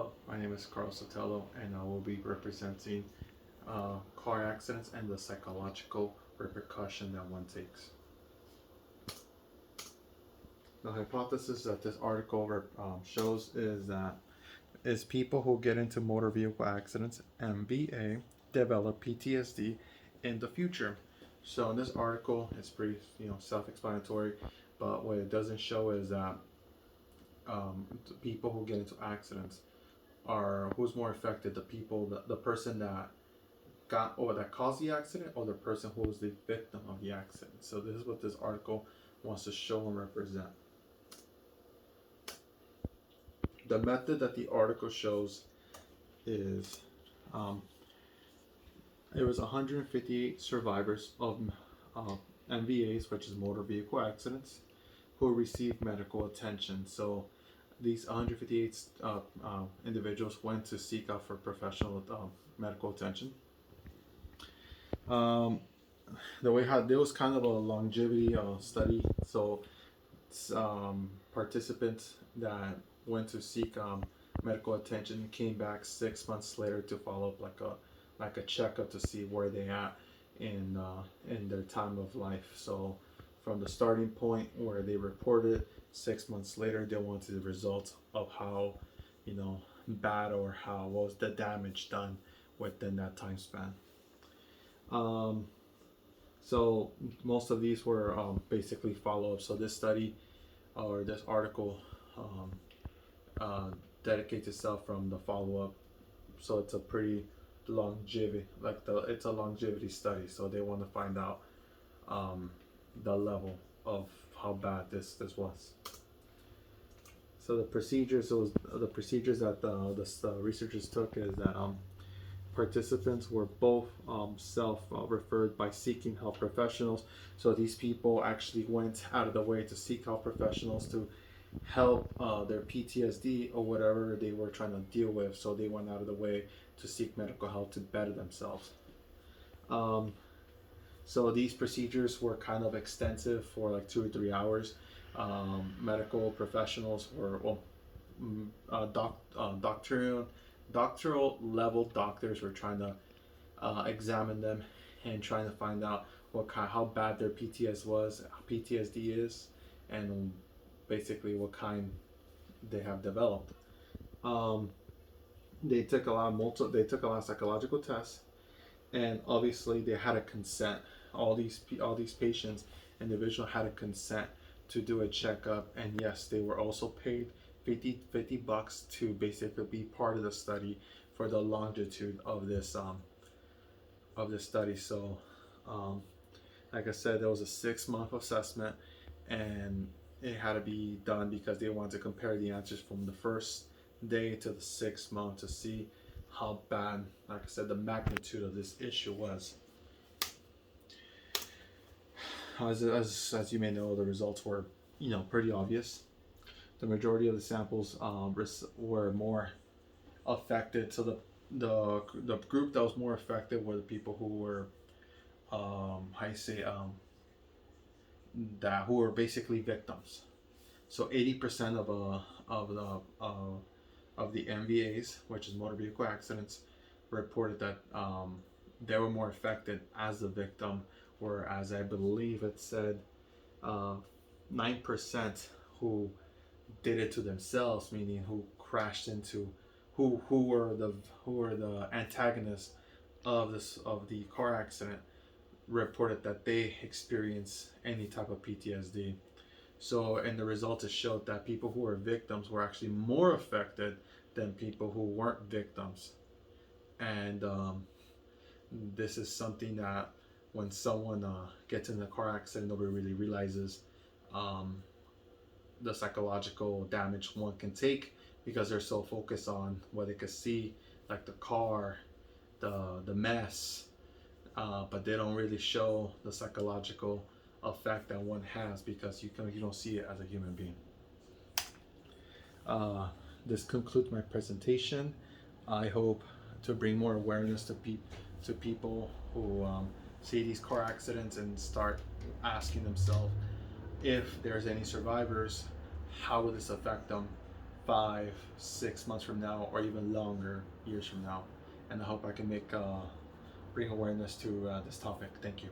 Hello, my name is Carlos Sotelo, and I will be representing car accidents and the psychological repercussion that one takes. The hypothesis that this article shows is people who get into motor vehicle accidents (MVA) develop PTSD in the future. So in this article, it's pretty self-explanatory, but what it doesn't show is that the people who get into accidents are who's more affected, the person that got or that caused the accident, or the person who was the victim of the accident. So this is what this article wants to show and represent. The method that the article shows is it was 158 survivors of MVAs, which is motor vehicle accidents, who received medical attention. So these 158 individuals went to seek out for professional medical attention. The way how there was kind of a longevity study. So participants that went to seek medical attention came back 6 months later to follow up like a checkup to see where they at in their time of life. So from the starting point where they reported, 6 months later they wanted the results of how bad or how what was the damage done within that time span. So most of these were basically follow-ups. So this study or this article dedicates itself from the follow-up. So it's a pretty longevity, it's a longevity study. So they want to find out the level of how bad this was. So the procedures that the researchers took is that participants were both self-referred by seeking health professionals. So these people actually went out of the way to seek health professionals to help their PTSD or whatever they were trying to deal with. So they went out of the way to seek medical help to better themselves. So these procedures were kind of extensive for like 2 or 3 hours. Medical professionals or doctoral level doctors were trying to examine them and trying to find out how bad their PTSD is, and basically what kind they have developed. They took a lot of psychological tests, and obviously they had a consent. All these patients, individual had a consent to do a checkup, and yes, they were also paid $50 to basically be part of the study for the longitude of this study. So like I said, there was a 6-month assessment, and it had to be done because they wanted to compare the answers from the first day to the 6th month to see how bad, like I said, the magnitude of this issue was. As you may know, the results were pretty obvious. The majority of the samples were more affected. So the group that was more affected were the people who were who were basically victims. So 80% of the MVAs, which is motor vehicle accidents, reported that they were more affected as the victim, whereas I believe it said 9% who did it to themselves, meaning who crashed into who were the antagonists of the car accident, reported that they experienced any type of PTSD. So in the results, it showed that people who were victims were actually more affected than people who weren't victims. And this is something that when someone gets in a car accident, nobody really realizes the psychological damage one can take, because they're so focused on what they could see, like the car, the mess, but they don't really show the psychological effect that one has, because you don't see it as a human being. This concludes my presentation. I hope to bring more awareness to people who see these car accidents and start asking themselves, if there's any survivors, how will this affect them 5, 6 months from now, or even longer years from now. And I hope I can bring awareness to this topic. Thank you.